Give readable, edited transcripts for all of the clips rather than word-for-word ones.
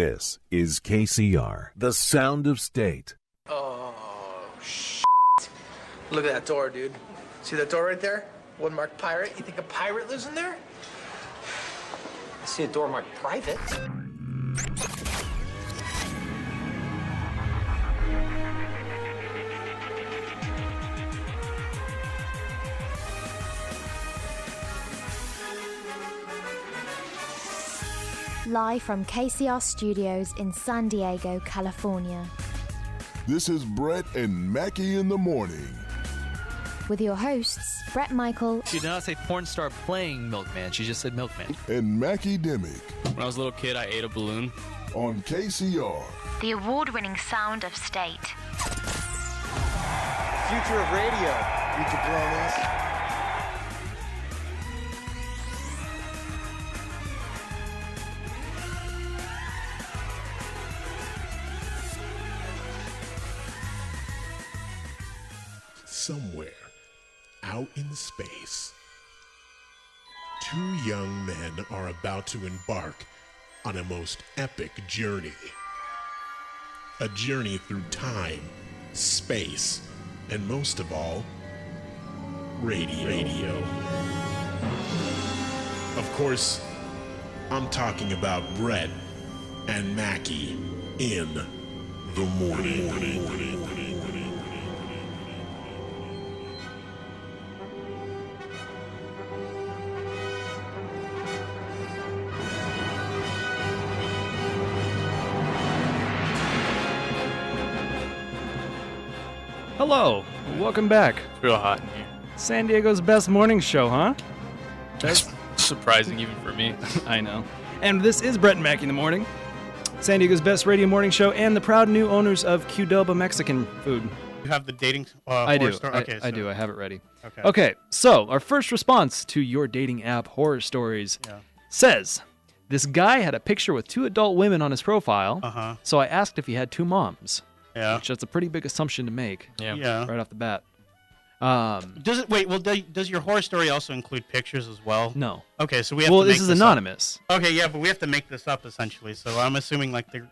This is KCR, the sound of state. Oh, shit. Look at that door, dude. See that door right there? One marked pirate. You think a pirate lives in there? I see a door marked private. Live from KCR Studios in San Diego, California. This is Brett and Mackee in the morning. With your hosts, Brett Michael. She did not say porn star playing Milkman. She just said Milkman. And Mackee Demick. When I was a little kid, I ate a balloon. On KCR. The award-winning sound of state. Future of radio, you jabronis. Somewhere out in space, two young men are about to embark on a most epic journey. A journey through time, space, and most of all, radio. Of course, I'm talking about Brett and Mackee in the morning. Hello, welcome back. It's real hot in here. San Diego's best morning show, huh? That's surprising even for me. I know. And this is Brett and Mackey in the morning, San Diego's best radio morning show, and the proud new owners of Qdoba Mexican food. You have the dating I do. horror story? Okay, I do. I have it ready. Okay. Okay, so our first response to your dating app horror stories says, this guy had a picture with two adult women on his profile, so I asked if he had two moms. Yeah. Which that's a pretty big assumption to make. Yeah. Right off the bat. Does it? Wait. Well, does your horror story also include pictures as well? No. Okay, so we have. Well, to make this is up. anonymous. Okay, yeah, but we have to make this up essentially. So I'm assuming like they're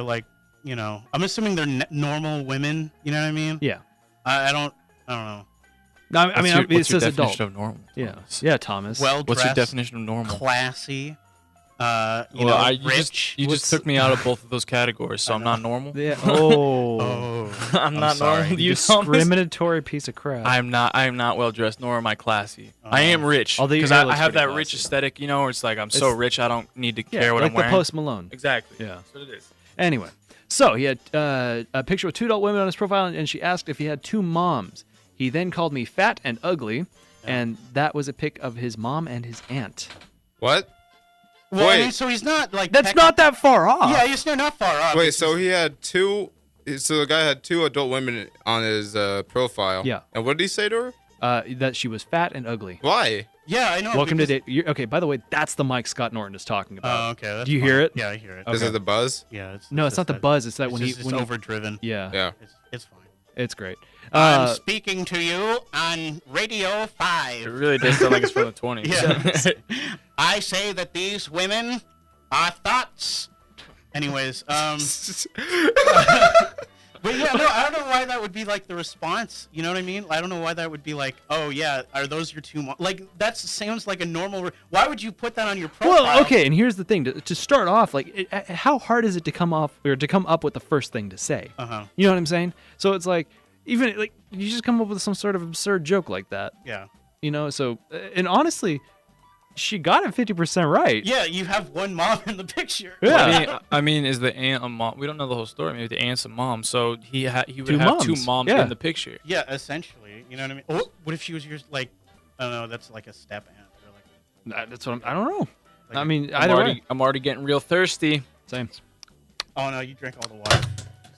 like, you know, I'm assuming they're normal women. You know what I mean? Yeah. I don't know. No, I mean, it what's your says definition adult. of normal? Yeah, Thomas. Well What's your dressed, definition of normal? classy. You rich. just took me out of both of those categories, so I'm not normal. Yeah. Oh. I'm not sorry. normal. You discriminatory piece of crap. I am not well dressed, nor am I classy. I am rich Although your because hair I looks have that pretty rich classy. aesthetic. You know, where it's like I'm so rich, I don't need to care what like I'm wearing. the Post Malone. Exactly. Yeah. That's what it is. Anyway, so he had a picture with two adult women on his profile, and she asked if he had two moms. He then called me fat and ugly, and that was a pic of his mom and his aunt. What? Well, Wait. I mean, so he's not like. That's not that far off. Yeah, he's not far off. Wait, so he had two. So the guy had two adult women on his profile. Yeah. And what did he say to her? That she was fat and ugly. Why? Yeah, I know. Welcome to date. Okay, by the way, that's the Mike Scott Norton is talking about. Oh, okay. That's Do you fine. hear it? Yeah, I hear it. Is it the buzz? Yeah. No, it's not the buzz. It's that when it's overdriven. Yeah. Yeah. It's fine. It's great. I'm speaking to you on Radio 5. It really does sound like it's from the 20s. Yeah. I say that these women are thoughts. Anyways, but yeah, no, I don't know why that would be like the response. You know what I mean? I don't know why that would be like, oh yeah, are those your two like that sounds like a normal. Why would you put that on your profile? Well, okay, and here's the thing: to start off, like, how hard is it to come up with the first thing to say? You know what I'm saying? So it's like, even like you just come up with some sort of absurd joke like that. Yeah. You know, so and honestly, she got it 50% right. Yeah, you have one mom in the picture. Yeah. I mean, is the aunt a mom? We don't know the whole story. Maybe the aunt's a mom, so he would Two have moms. two moms Yeah. in the picture. Yeah, essentially. You know what I mean? Oh, what if she was yours? Like, I don't know. That's like a step aunt. Or like, That's what I don't know. Like, I mean, either way. I'm already getting real thirsty. Same. Oh no, you drank all the water.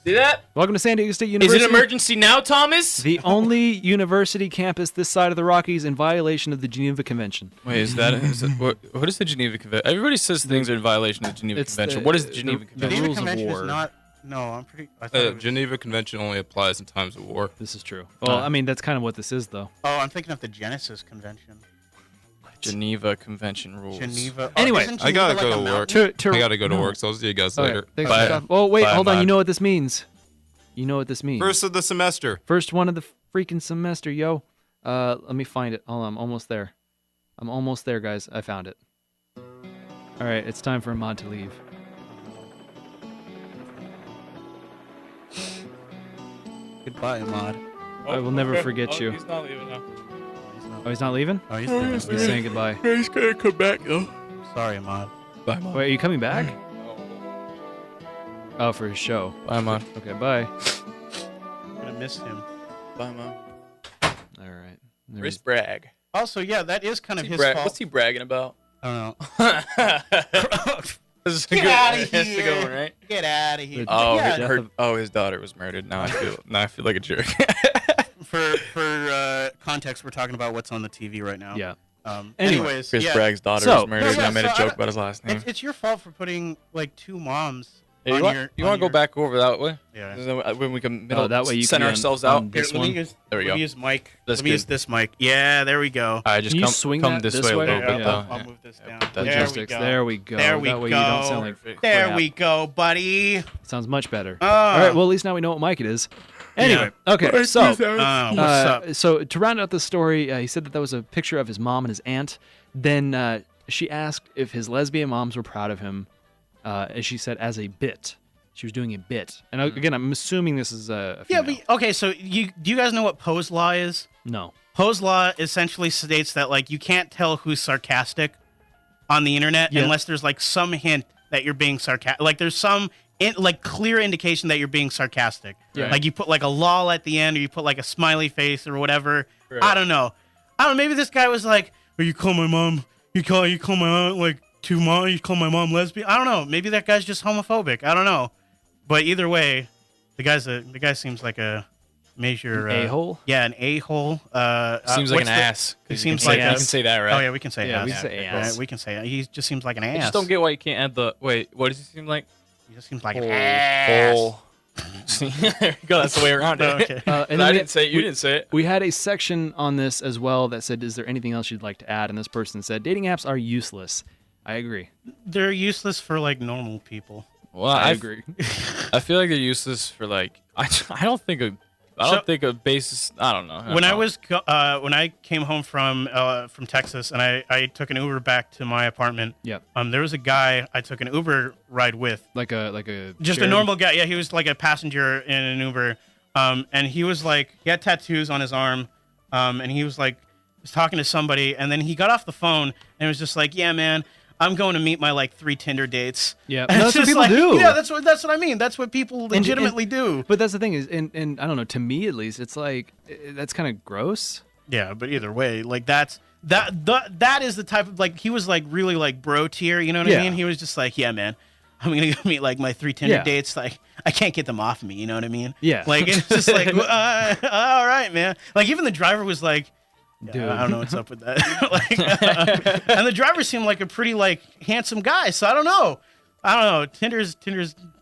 See that? Welcome to San Diego State University. Is it emergency now, Thomas? The only university campus this side of the Rockies in violation of the Geneva Convention. Wait, is that what is the Geneva Convention? Everybody says things are in violation of the Geneva Convention. What is the Geneva Convention? Geneva rules of Convention war. is not. No, I'm pretty. I thought it was, Geneva Convention only applies in times of war. This is true. Well, I mean, that's kind of what this is, though. oh, I'm thinking of the Genesis Convention. Geneva Convention rules. Geneva. Anyway, isn't I gotta Geneva go like to a work. mountain? I gotta go to work, so I'll see you guys later. Thanks Bye. for stuff. Oh, wait, Bye, hold on. Mod. You know what this means. You know what this means. First of the semester. First one of the freaking semester, yo. Let me find it. Hold on, I'm almost there. I'm almost there, guys. I found it. All right, it's time for Mod to leave. Goodbye, Mod. I will never forget you. He's not leaving now. Oh, he's not leaving? Oh, he's leaving. He's saying goodbye. He's gonna come back though. Sorry, Mod. Bye, Mom. Wait, are you coming back? Oh, for his show. Bye, Mom. Okay, bye. I'm gonna miss him. Bye, Mom. All right. There Where's Bragg? Also, yeah, that is kind of his Brag- fault. What's he bragging about? I don't know. Get out of That's the good here. one, right? Get out of here. Oh, Yeah, his daughter was murdered. Now I feel like a jerk. for context, we're talking about what's on the TV right now. Yeah. Anyways, Chris yeah. Bragg's daughter So- was murdered, and I made a joke about his last name. It's your fault for putting like two moms. Hey, on you want your, to go back over that way? Yeah. When we can that way you center can ourselves on out. this Here, let me one. use, There we let go. me use mic. That's Let me use good. this mic. Yeah, there we go. All right, just Can you come, swing come that this this way a way? little bit, Yeah. though. I'll move this down. that There we Logistics. go. There we go. There we that way go. you don't sound like There crap. we go, buddy. Sounds much better. Oh. All right, well, at least now we know what mic it is. Anyway, okay, so What's up? so to round out the story, he said that was a picture of his mom and his aunt. Then she asked if his lesbian moms were proud of him, as she said, as a bit. She was doing a bit. And again, I'm assuming this is a Yeah, female. but okay. So do you guys know what Poe's law is? No. Poe's law essentially states that like you can't tell who's sarcastic on the internet Yeah. unless there's like some hint that you're being sarcastic. Like there's some like clear indication that you're being sarcastic. Yeah. Like you put like a lol at the end, or you put like a smiley face or whatever. Right. I don't know. Maybe this guy was like, "Oh, you call my mom, you call my aunt like two mom, you call my mom lesbian." I don't know. Maybe that guy's just homophobic. I don't know. But either way, the guy seems like a major a-hole? Yeah, an a-hole. Seems like what's an the- ass. He 'Cause seems you like can say that, right? Oh yeah, we can say Yeah, ass. we say Yeah, ass. we can say he just seems like an ass. I just don't get why you can't add the. Wait, what does he seem like? He just seems like an ass. Hole. See, there you go. That's the way around it. Okay. And And then I we- didn't say it. You didn't say it. We had a section on this as well that said, is there anything else you'd like to add? And this person said, dating apps are useless. I agree. They're useless for like normal people. Well, I agree. I feel like they're useless for like. I don't think a basis. I don't know. When I came home from Texas and I took an Uber back to my apartment. Yep. There was a guy I took an Uber ride with. Like a Just a shared- normal guy. Yeah, he was like a passenger in an Uber. And he was like, he had tattoos on his arm. And he was like, was talking to somebody. And then he got off the phone and was just like, yeah, man, I'm going to meet my like 3 Tinder dates. Yeah, And that's it's what just people like, do. Yeah, that's what I mean. That's what people legitimately do. But that's the thing is, and I don't know, to me at least, it's like, that's kind of gross. Yeah, but either way, like that is the type of like he was like really like bro tier, you know what I Yeah. mean? He was just like, yeah, man, I'm gonna go meet like my 3 Tinder Yeah. dates. Like I can't get them off me, you know what I mean? Yeah. Like it's just like, all right, man. Like even the driver was like, yeah, Dude. I don't know what's up with that. Like, and the driver seemed like a pretty like handsome guy, so I don't know. Tinder's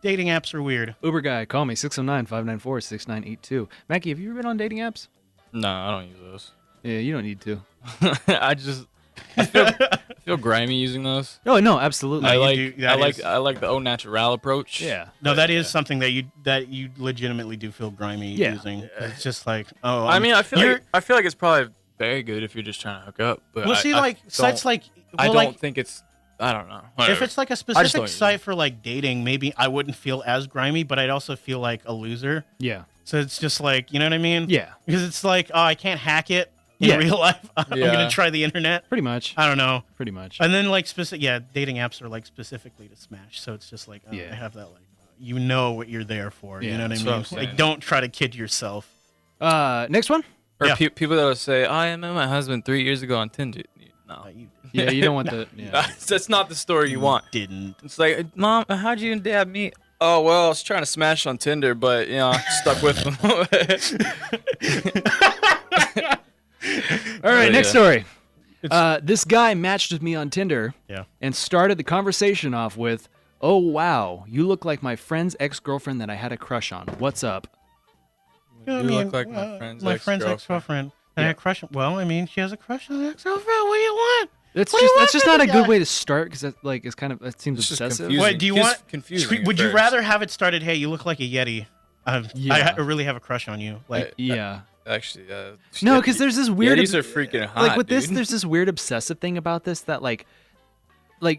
dating apps are weird. Uber guy, call me 609-594-6982. Mackey, have you ever been on dating apps? No, I don't use those. Yeah, you don't need to. I feel grimy using those. Oh no, absolutely. I like the au natural approach. Yeah. No, that is something that you legitimately do feel grimy Yeah. using. It's just like, oh, I mean, I feel you're- like it's probably very good if you're just trying to hook up. But Well, see, like sites like I well, don't like, think it's. I don't know. if Whatever. it's like a don't specific use site for like dating, maybe I wouldn't feel as grimy, but I'd also feel like a loser. Yeah. So it's just like, you know what I mean? Yeah. Because it's like, oh, I can't hack it in Yeah. real life. I'm Yeah. gonna try the internet. Pretty much. I don't know. Pretty much. And then like dating apps are like specifically to smash. So it's just like, oh, Yeah. they have that like, you know what you're there for. Yeah, You know what I that's mean? what I'm saying. Like, don't try to kid yourself. Next one? Or Yeah. people that will say, I met my husband 3 years ago on Tinder. No. Yeah, you don't want the. Yeah. That's not the story you want. Didn't. It's like, Mom, how'd you and Dad meet? Oh, well, I was trying to smash on Tinder, but, stuck with them. All right, Oh, next yeah. story. This guy matched with me on Tinder Yeah. and started the conversation off with, "Oh, wow, you look like my friend's ex-girlfriend that I had a crush on. What's up?" I You look like my friend's ex-girlfriend. ex-girlfriend. And I crush. Well, I mean, she has a crush on her ex-girlfriend. What do you want? That's just not a good way to start because it's kind of it seems It's just obsessive. confusing. Wait, do you want? confusing Would at you first. rather have it started? Hey, you look like a yeti. Yeah. I really have a crush on you. Like, Yeah. Actually, No, because there's this weird. Yetis are freaking hot. Like with this, dude. there's this weird obsessive thing about this that like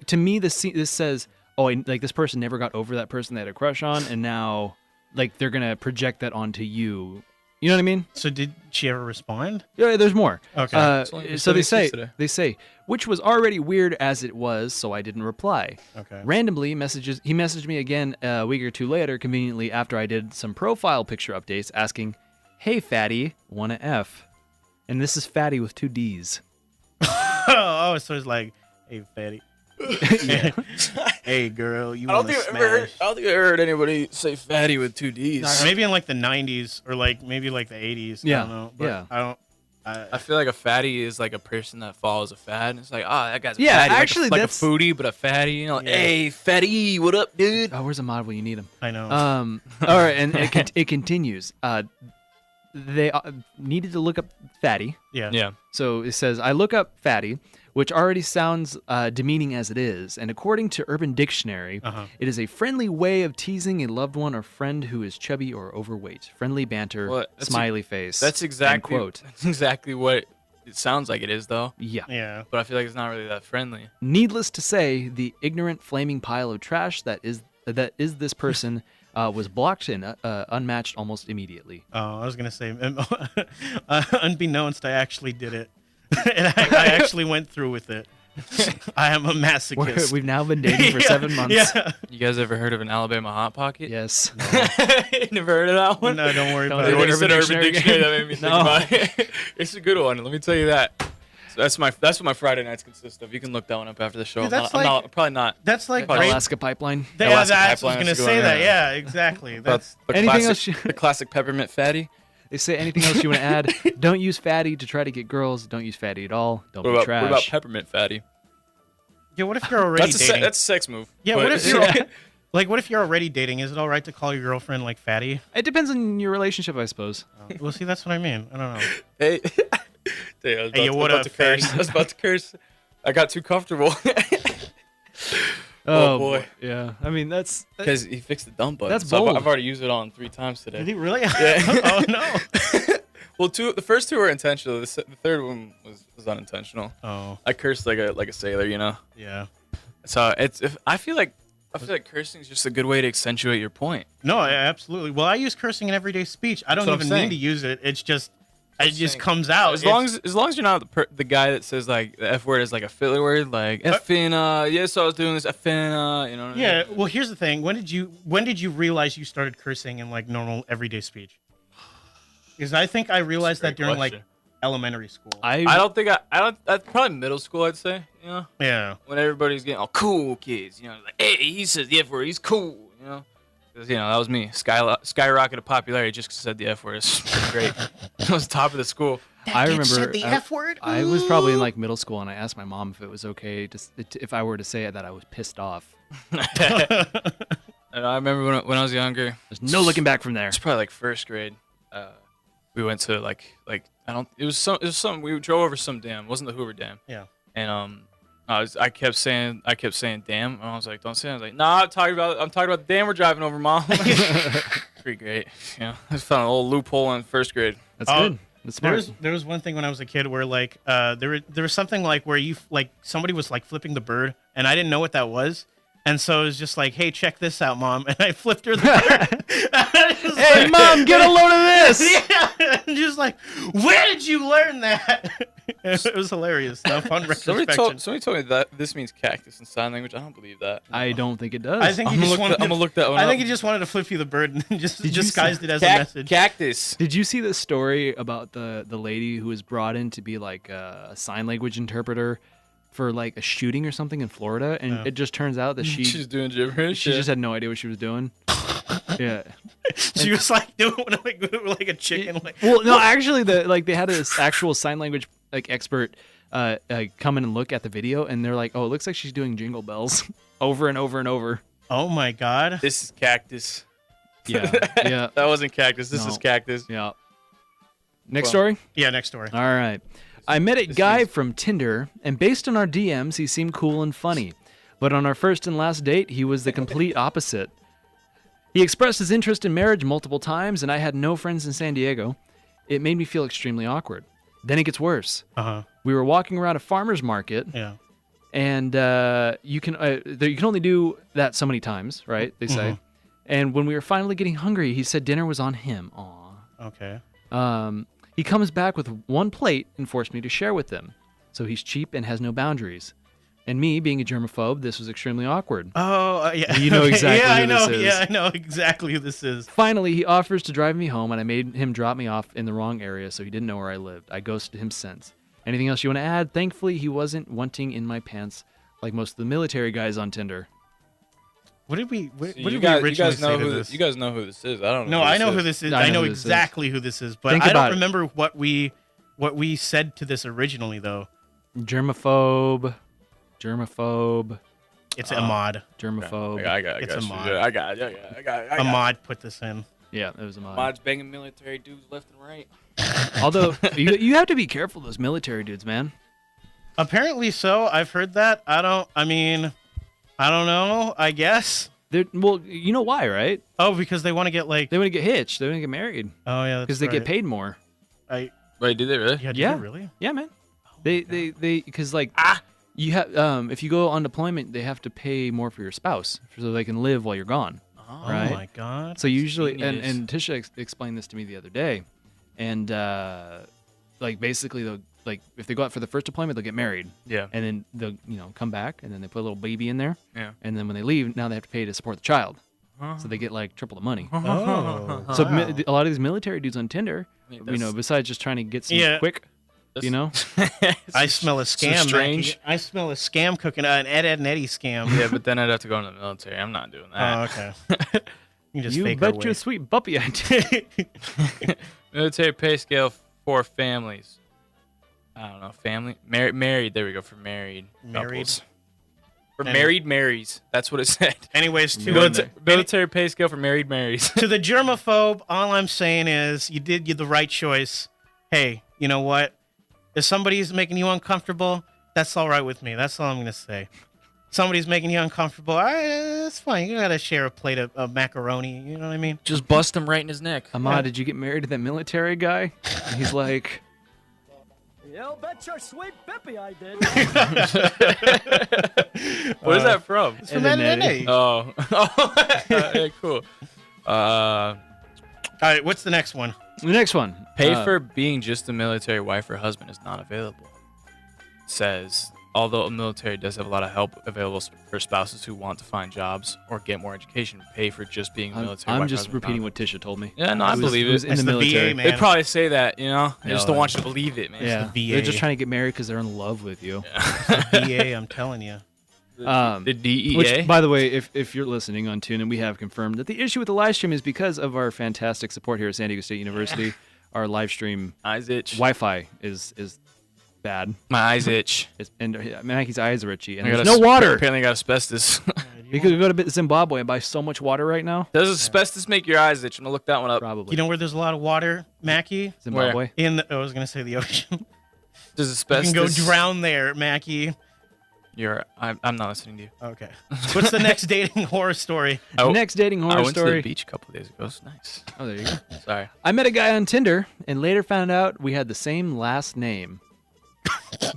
to me this says, oh, like this person never got over that person they had a crush on, and now like they're gonna project that onto you. You know what I mean? so did she ever respond? Yeah, there's more. Okay. It's only So they 76 today. say, which was already weird as it was, so I didn't reply. Okay. Randomly he messaged me again a week or two later, conveniently after I did some profile picture updates, asking, "Hey fatty, wanna F?" And this is fatty with 2 D's. Oh, so it's like, hey, fatty. Hey, girl, you I don't want to think smash? I heard anybody say fatty with 2 D's. Maybe in like the 90s or like maybe like the 80s. I Yeah, don't know. But yeah. I don't. I feel like a fatty is like a person that follows a fad. And it's like, oh, that guy's a Yeah, fatty. actually, like a that's- foodie, but a fatty. You know, Yeah. hey, fatty, what up, dude? Oh, where's a mod when you need him? I know. All right, and it continues. They needed to look up fatty. yeah. Yeah. So it says, I look up fatty, which already sounds demeaning as it is. And according to Urban Dictionary, it is a friendly way of teasing a loved one or friend who is chubby or overweight. Friendly banter, Well, that's smiley face. That's end exactly quote. That's exactly what it sounds like it is, though. Yeah. Yeah. But I feel like it's not really that friendly. Needless to say, the ignorant flaming pile of trash that is this person was blocked and unmatched almost immediately. Oh, I was gonna say, unbeknownst, I actually did it, and I actually went through with it. I am a masochist. We've now been dating for 7 months. Yeah. You guys ever heard of an Alabama Hot Pocket? Yes. Never heard of that one? No, don't worry Don't about do it. When you said Urban Urban Dictionary. Dictionary, that made me think No. about it. It's a good one. Let me tell you that. So that's what my Friday nights consist of. You can look that one up after the show. Dude, I'm that's not- I'm like- not- probably not. That's like Probably great. Alaska Pipeline. Yeah, Alaska that's I was Pipeline, gonna that's a good say one, that. yeah. Yeah, exactly. But That's the Anything classic, else the classic peppermint fatty. They say anything else you want to add? Don't use fatty to try to get girls. Don't use fatty at all. Don't What be about, trash. what about peppermint fatty? yeah. What if you're already dating? That's a sex move. Yeah. but- What if you're like? What if you're already dating? Is it all right to call your girlfriend like fatty? It depends on your relationship, I suppose. Well, see, that's what I mean. I don't know. Hey, Hey, I was Hey, yo, about, what about up, to curse. fatty? I was about to curse. I got too comfortable Oh, boy. Yeah. I mean, that's because he fixed the dump button. That's so bold. I've already used it on 3 times today. Did he really? Yeah. Oh no. Well, the first 2 were intentional. The third one was unintentional. Oh. I cursed like a sailor, you know. Yeah. So I feel like cursing is just a good way to accentuate your point. No, absolutely. Well, I use cursing in everyday speech. I don't That's what I'm even mean saying. to use it. It's just, it just saying. comes out. As long as you're not the guy that says like the F word is like a filler word, like effing yes, I was doing this effing you know. What I Yeah. mean? Well, here's the thing. When did you realize you started cursing in like normal everyday speech? Because I think I realized that great during like question. elementary school. I don't think I don't. That's probably middle school, I'd say. You know, Yeah. when everybody's getting all cool kids, you know, like hey, he says the F word, he's cool, you know. 'Cause, you know, that was me. Skyrocketed popularity just 'cause I said the F word. It's pretty great. I was top of the school. I remember the F word. I was probably in like middle school, and I asked my mom if it was okay if I were to say it that I was pissed off. And I remember when I was younger. There's no looking back from there. It's probably like first grade. We went to like I don't. It was some. We drove over some dam. It wasn't the Hoover Dam. Yeah. And I kept saying damn. And I was like, don't say it. I was like, nah, I'm talking about the dam we're driving over, mom. Pretty great. Yeah. I just found a little loophole in first grade. That's good. That's smart. There was one thing when I was a kid where like there was something like where you like somebody was like flipping the bird and I didn't know what that was. And so it was just like, hey, check this out, mom. And I flipped her the bird. Hey, mom, get a load of this. Yeah. And just like, where did you learn that? It was hilarious. Now, fun retrospection. Somebody told me that this means cactus in sign language. I don't believe that. I don't think it does. I think he just wanted. I'm gonna look that one I up. think he just wanted to flip you the bird and just Did you disguised say- it as a message. Cactus. Did you see the story about the lady who was brought in to be like a sign language interpreter for like a shooting or something in Florida, and it just turns out that She's doing gibberish. she just had no idea what she was doing. Yeah. She was like doing like a chicken. Like, Well, no, actually, they had this actual sign language like expert come in and look at the video, and they're like, "Oh, it looks like she's doing jingle bells over and over and over." oh my god. This is cactus. Yeah, yeah, That wasn't cactus. This No. is cactus. yeah. Next Well, story. Yeah, next story. All right. I met a guy from Tinder, and based on our DMs, he seemed cool and funny. But on our first and last date, he was the complete opposite. He expressed his interest in marriage multiple times, and I had no friends in San Diego. It made me feel extremely awkward. Then it gets worse. We were walking around a farmer's market, and you can only do that so many times, right? They say. And when we were finally getting hungry, he said dinner was on him. Aw. Okay. He comes back with one plate and forced me to share with them. So he's cheap and has no boundaries. And me, being a germaphobe, this was extremely awkward. Oh, yeah. You know exactly yeah, who I know. this is. Yeah, I know exactly who this is. Finally, he offers to drive me home, and I made him drop me off in the wrong area, so he didn't know where I lived. I ghosted him since. Anything else you want to add? Thankfully, he wasn't wanting in my pants like most of the military guys on Tinder. What did we originally you guys say know to who this? You guys know who this is. I don't know. No, I know who this is. I know exactly who this is, but I don't remember what we said to this originally, though. Germaphobe. It's a mod. Germaphobe. It's a mod. I got it. A mod put this in. Yeah, it was a mod. Mods banging military dudes left and right. Although, you have to be careful of those military dudes, man. Apparently so. I've heard that. I don't know. I guess. Well, you know why, right? Oh, because they want to get They want to get hitched. They want to get married. Oh, yeah, because they get paid more. Wait, do they really? Yeah, do they really? Yeah, man. They because you have if you go on deployment, they have to pay more for your spouse so they can live while you're gone. Oh right? my God. So usually, and Tisha explained this to me the other day, and basically they'll if they go out for the first deployment, they'll get married. Yeah. And then they'll come back, and then they put a little baby in there. Yeah. And then when they leave, now they have to pay to support the child. So they get triple the money. Oh. So a lot of these military dudes on Tinder, besides just trying to get some quick, I smell a scam. Strange. Mackie. I smell a scam cooking, an Ed and Eddie scam. Yeah, but then I'd have to go into the military. I'm not doing that. Oh, okay. You just fake bet your sweet puppy I did. Military pay scale for families. I don't know. Family? Married. There we go. For married couples. For married Marys. That's what it said. Anyways, military pay scale for married Marys. To the germaphobe, all I'm saying is you did the right choice. Hey, you know what? If somebody's making you uncomfortable, that's all right with me. That's all I'm going to say. Somebody's making you uncomfortable, that's fine. You got to share a plate of macaroni. You know what I mean? Just bust him right in his neck. Ahmad, did you get married to that military guy? And he's like... Yeah, bet your sweet Bippy I did. Where's that from? It's from NNA. Oh. Yeah, cool. All right, what's the next one? The next one. Pay for being just a military wife or husband is not available. Says, although a military does have a lot of help available for spouses who want to find jobs or get more education, pay for just being a military wife. I'm just repeating what Tisha told me. Yeah, no, I believe it. Was in the military. VA, man. They probably say that, They just don't want you to believe it, man. Yeah, It's the VA. they're just trying to get married because they're in love with you. VA, I'm telling you. The DEA. Which, by the way, if you're listening on TuneIn, we have confirmed that the issue with the live stream is because of our fantastic support here at San Diego State University. Our live stream eyes itch. Wi-Fi is bad. My eyes itch. And Mackie's eyes are itchy. And there's no water. Apparently, I got asbestos. You could go to Zimbabwe and buy so much water right now. Does asbestos make your eyes itch? I'm gonna look that one up. Probably. You know where there's a lot of water, Mackie? Zimbabwe. I was gonna say the ocean. Does asbestos? You can go drown there, Mackie. I'm not listening to you. Okay. What's the next dating horror story? Next dating horror I went story. to the beach a couple days ago. It's nice. Oh, there you go. Sorry. I met a guy on Tinder and later found out we had the same last name.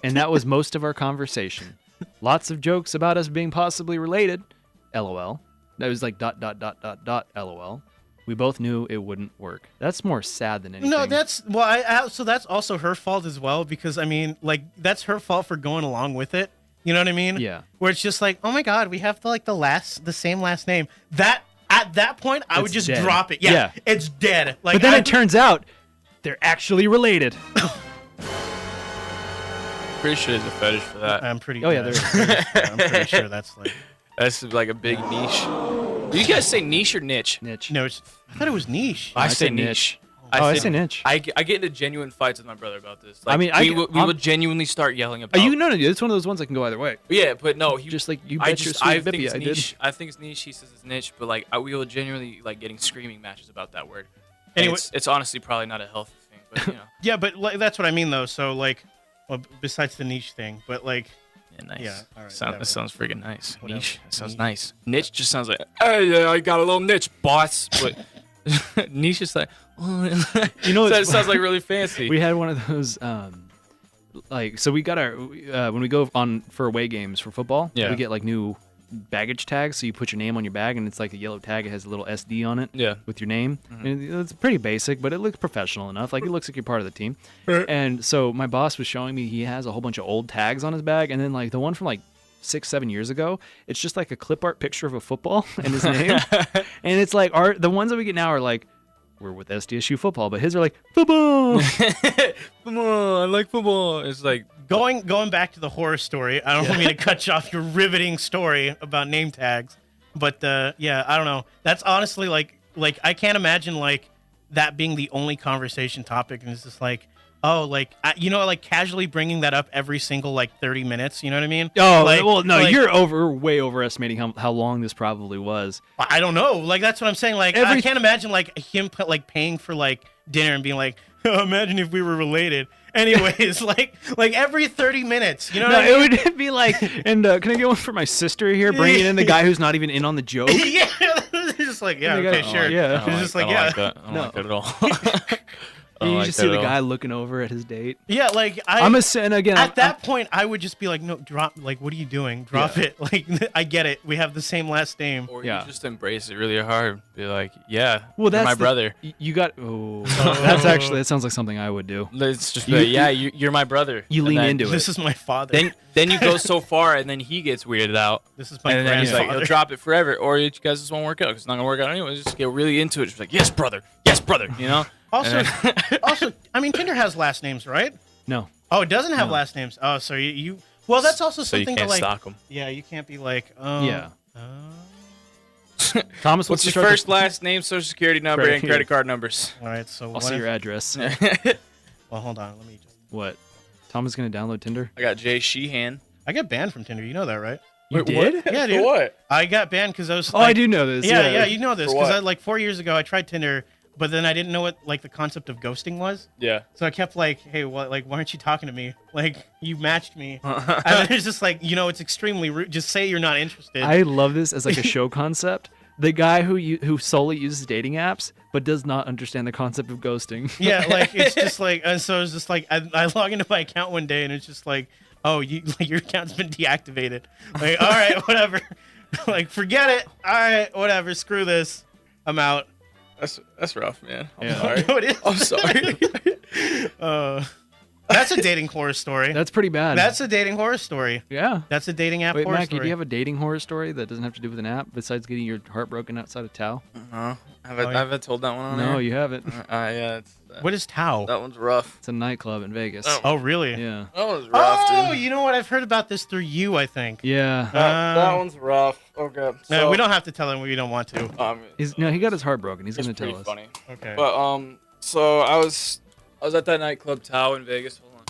And that was most of our conversation. Lots of jokes about us being possibly related. LOL. That was like ... LOL. We both knew it wouldn't work. That's more sad than anything. No, that's so that's also her fault as well because I mean, that's her fault for going along with it. You know what I mean? Yeah. Where it's just like, oh my God, we have the same last name. That at that point, I would just dead. drop it. Yeah, it's dead. But then it turns out they're actually related. Pretty sure there's a fetish for that. I'm pretty. Oh yeah, I'm pretty sure that's like. That's like a big niche. Do you guys say niche or niche? Niche. No, I thought it was niche. I say niche. I say niche. I get into genuine fights with my brother about this. I mean, we would genuinely start yelling about. No, it's one of those ones that can go either way. Yeah, but no, he just like you bet your sweet Bippy I did. I think it's niche. He says it's niche, but we will genuinely getting screaming matches about that word. Anyway, it's honestly probably not a healthy thing, but Yeah, but that's what I mean though. So Well, besides the niche thing, but like. Yeah, nice. Yeah, all right, That sounds freaking nice. Whatever. Niche. That sounds nice. Niche just sounds like, hey, yeah, I got a little niche, boss. But niche is like, You know, it sounds like really fancy. We had one of those, so we got our when we go on for away games for football, we get like new baggage tags. So you put your name on your bag, and it's like a yellow tag. It has a little SD on it, with your name. And it's pretty basic, but it looks professional enough. Like it looks like you're part of the team. And so my boss was showing me he has a whole bunch of old tags on his bag, and then like the one from like 6-7 years ago, it's just like a clip art picture of a football and his name. And it's like the ones that we get now are like, we're with SDSU football, but his are like football. Come on, I like football. It's like going back to the horror story. I don't mean to cut you off your riveting story about name tags, but I don't know. That's honestly like I can't imagine like that being the only conversation topic, and it's just like, oh, like like casually bringing that up every single like 30 minutes. You know what I mean? Oh, like, well, no, like, you're way overestimating how long this probably was. I don't know. Like that's what I'm saying. Like I can't imagine like him like paying for like dinner and being like, oh, imagine if we were related. Anyways, like every 30 minutes, you know what I mean? It would be like, and can I get one for my sister here? Bringing in the guy who's not even in on the joke. Yeah, it's just like, yeah, okay, sure. Yeah, it's just like, I don't like that at all. You just see the guy looking over at his date. Yeah, like at that point, I would just be like, no, drop. Like, what are you doing? Drop it. Like, I get it. We have the same last name. Or you just embrace it really hard. Be like, yeah, well, that's my brother. You got. Oh, that sounds like something I would do. It's just you're my brother. You lean into it. This is my father. Then you go so far, and then he gets weirded out. This is my and then he's like, grandfather. he'll drop it forever, or you guys just won't work out. 'Cause it's not gonna work out anyway. Just get really into it. Just like, yes, brother. You know. Also, I mean, Tinder has last names, right? No. Oh, it doesn't have last names. Oh, so you well, that's also so you something can't to like. stalk them. Yeah, you can't be like, Thomas, what's your first, last name, social security number, and credit card numbers? All right, so I'll see your address. Well, hold on. Let me just. What? Thomas is gonna download Tinder. I got Jay Sheehan. I got banned from Tinder. You know that, right? You did? What? Yeah, For dude. what? I got banned because I was. Oh, I do know this. Yeah, you know this For because what? like 4 years ago I tried Tinder, but then I didn't know what like the concept of ghosting was. Yeah. So I kept like, hey, why aren't you talking to me? Like you matched me, and then it's just like, it's extremely rude. Just say you're not interested. I love this as like a show concept. The guy who solely uses dating apps but does not understand the concept of ghosting. Yeah, like it's just like, and so it's just like I log into my account one day and it's just like, oh, your account's been deactivated. Like, all right, whatever. Like, forget it. All right, whatever. Screw this. I'm out. That's rough, man. I'm sorry. sorry. No, it is. I'm sorry. That's a dating horror story. That's pretty bad. That's a dating horror story. Yeah. That's a dating app Wait, horror Mackey, story. do you have a dating horror story that doesn't have to do with an app besides getting your heart broken outside of Tao? I haven't told that one on No, air. you haven't. Yeah. What is Tao? That one's rough. It's a nightclub in Vegas. Oh, really? Yeah. That one's rough, Oh, dude. you know what? I've heard about this through you, I think. Yeah. That one's rough. Okay. No, we don't have to tell him we don't want to. He got his heart broken. He's It's gonna pretty tell us. funny. Okay. But so I was at that nightclub Tao in Vegas. Hold on.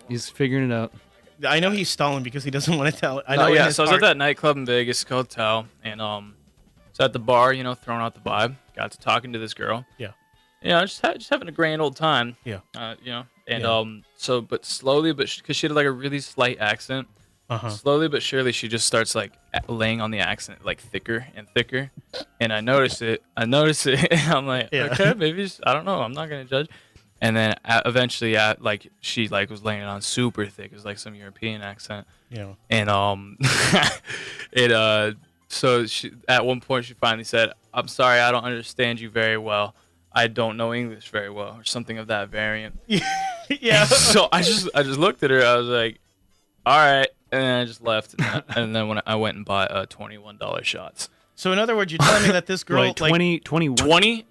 He's figuring it out. I know he's stalling because he doesn't want to tell. I No, know. yeah. So I was at that nightclub in Vegas called Tao, and was at the bar, throwing out the vibe. Got to talking to this girl. Yeah. Just having a grand old time. Yeah. And but slowly, because she had like a really slight accent. Slowly but surely, she just starts like laying on the accent like thicker and thicker, and I notice it. And I'm like, okay, maybe I don't know. I'm not gonna judge. And then eventually, like she like was laying it on super thick. It was like some European accent. Yeah. And so she at one point she finally said, "I'm sorry, I don't understand you very well. I don't know English very well," or something of that variant. Yeah. So I just looked at her. I was like, all right, and then I just left. And then when I went and bought $21 shots. So in other words, you're telling me that this girl Wait, 21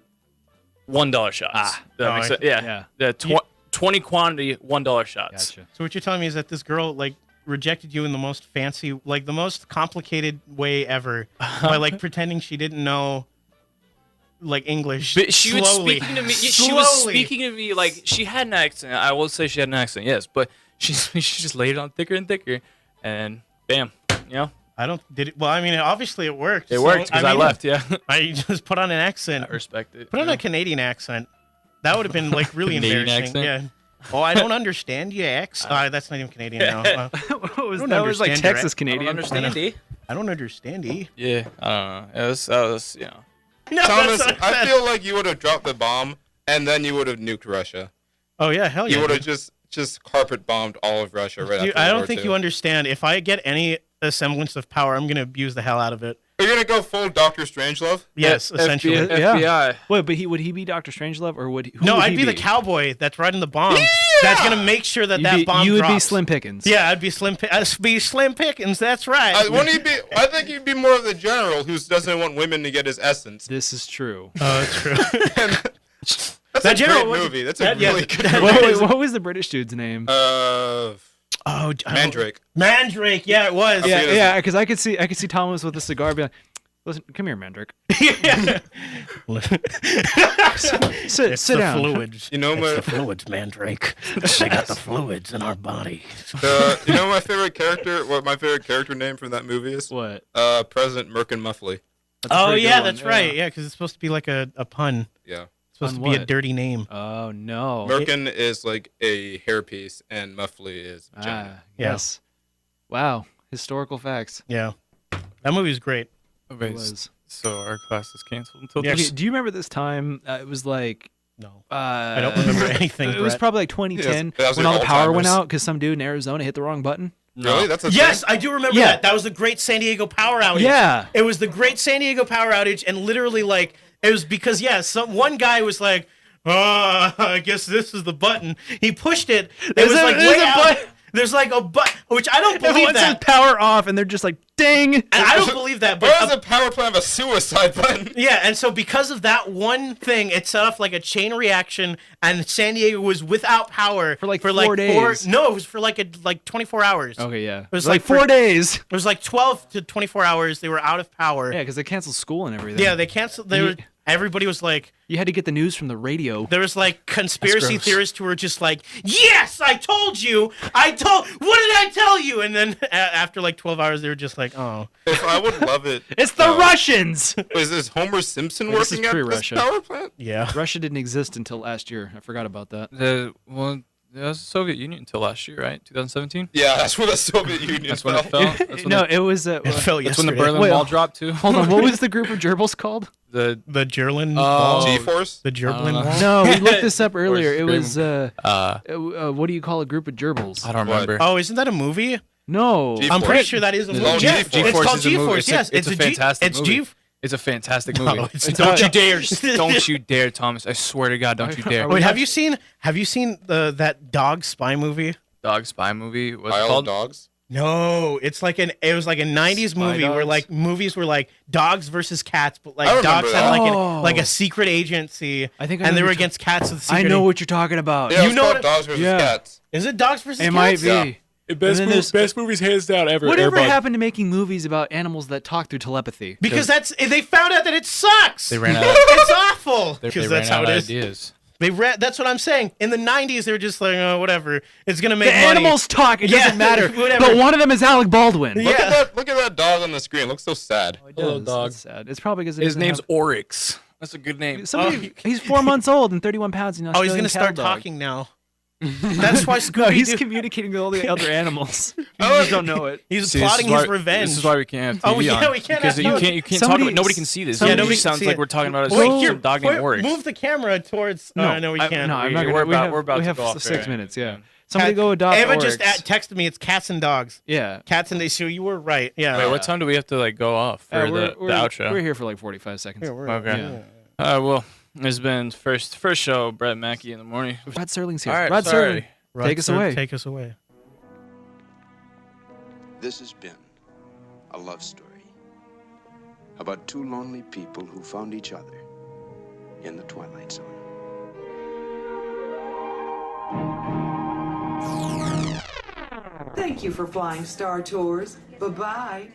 $1 shots. That makes sense. Yeah. The 20 quantity $1 shots. Gotcha. So what you're telling me is that this girl like rejected you in the most fancy, like the most complicated way ever by like pretending she didn't know like English. But she was slowly. speaking to me. She Slowly. was speaking to me like she had an accent. I will say she had an accent, yes, but she just laid it on thicker and thicker, and bam, I don't did it. Well, I mean, obviously it worked. It worked because I left. Yeah, I just put on an accent. I respect it. Put on a Canadian accent. That would have been like really Canadian embarrassing. accent? Oh, I don't understand your ex. That's not even Canadian now. That was like Texas Canadian. I don't understand. I don't understand. Yeah, I don't know. That was you know. No, Thomas, I feel like you would have dropped the bomb and then you would have nuked Russia. Oh yeah, hell yeah. You would have just carpet bombed all of Russia right Dude, after I World don't War think II. you understand. If I get any semblance of power, I'm gonna abuse the hell out of it. Are you gonna go full Dr. Strangelove? Yes, essentially. FBI. Wait, but would he be Dr. Strangelove or would he? No, would I'd he be the cowboy that's riding the bomb. Yeah! That's gonna make sure that bomb You would drops. be Slim Pickens. Yeah, I'd be Slim Pickens. That's right. I think you'd be more of the general who doesn't want women to get his essence. This is true. Oh, it's true. That's a great movie. That's a really good movie. Wait, what was the British dude's name? Mandrake. Mandrake. Yeah, it was. Yeah, because I could see Thomas with a cigar, be like, "Listen, come here, Mandrake. sit down." Fluids. You know the fluids, Mandrake. They got the fluids in our body. You know my favorite character? What my favorite character name from that movie is? What? President Merkin Muffley. Oh yeah, that's right. Yeah, because it's supposed to be like a pun. Yeah. It's supposed to be a dirty name. Oh no. Merkin is like a hairpiece, and Muffley is vagina. Yes. Wow. Historical facts. Yeah. That movie was great. Okay, so our class is canceled until Okay, do you remember this time? It was like no. I don't remember anything. It was probably like 2010 Yes, when all the power went out because some dude in Arizona hit the wrong button. Really? That's a Yes, thing? I do remember that. That was the Great San Diego Power Outage. Yeah. It was the Great San Diego Power Outage, and literally, like, it was because, one guy was like, I guess this is the button. He pushed it. It was like way out. There's like a button, which I don't believe Everyone says power off, and they're just like, ding. And I don't believe that. But Why does a power plant have a suicide button? Yeah, and so because of that one thing, it set off like a chain reaction, and San Diego was without power for like 4 days. No, it was for like 24 hours. Okay, yeah. It was like 4 days. It was like 12 to 24 hours. They were out of power. Yeah, because they canceled school and everything. Yeah, they canceled. Everybody was like, you had to get the news from the radio. There was like conspiracy theorists who were just like, yes, I told you. What did I tell you? And then after like 12 hours, they were just like, oh. If I would love it. It's the Russians. Is this Homer Simpson This working is at this pre-Russia. power plant? Yeah. Russia didn't exist until last year. I forgot about that. That was the Soviet Union until last year, right? 2017. Yeah, that's when the Soviet Union That's fell. when it fell. That's when No, the- it was. It fell That's when the yesterday. Berlin Wall dropped too. Hold on, what was the group of gerbils called? The Gerlin Wall. G-Force? The Gerblin Wall. No, we looked this up earlier. It Scream. was what do you call a group of gerbils? I don't remember. Oh, isn't that a movie? No, G-Force. I'm pretty sure that is a movie. Oh, Yeah, G-Force. it's called is a movie. G-Force. Yes, it's a fantastic It's movie. G. It's a fantastic movie. No, it's Don't not. you dare! Don't you dare, Thomas! I swear to God, don't you dare! Wait, have you seen that dog spy movie? Dog spy movie. What's it Isle of called? Dogs? No, it was like a 90s movie where dogs? like movies were like dogs versus cats, but I like remember dogs had that. like a secret agency. I think I know and they what were you're against cats with I secret. know what you're talking about. Yeah, You it's know called what- Dogs versus Yeah. Cats. Is it dogs versus It cats? might be. Yeah. Best movies hands down ever. Whatever happened to making movies about animals that talk through telepathy? Because they found out that it sucks. They ran out. It's awful. They Because ran that's how out it of is. ideas. That's what I'm saying. In the 90s, they were just like, oh, whatever. It's gonna make The money. animals talk. It Yeah, doesn't matter. whatever. But one of them is Alec Baldwin. Yeah. Look at that dog on the screen. It looks so sad. It Hello, does. dog. It's sad. It's probably because His name's Oryx. That's a good name. He's 4 months old and 31 pounds. He's an Oh, he's Australian gonna start cattle dog. talking now. That's why No, Scooby. he's communicating with all the other animals. You just don't know it. He's See, this plotting is why- his revenge. This is why we can't have TV Oh, yeah, on. we can't Because have- you can't Somebody- talk about. Nobody can see this. somebody It nobody just can sounds see like it. we're talking about Wait, some dog named Oryx. Move the camera towards. No, No, we can't. No, I'm not We're gonna. about- we're about we to have go off 6 air. minutes. Yeah. Somebody go adopt Ava Oryx. just texted me. It's cats and dogs. Yeah. Cats and they. So you were right. Yeah. Wait, what time do we have to like go off for the outro? We're here for like 45 seconds. Okay. Well, it's been first show. Brett Mackey in the morning. Rod Serling's here. All right, Rod sorry. Serling, take us away. Take us away. This has been a love story about two lonely people who found each other in the Twilight Zone. Thank you for flying Star Tours. Bye-bye.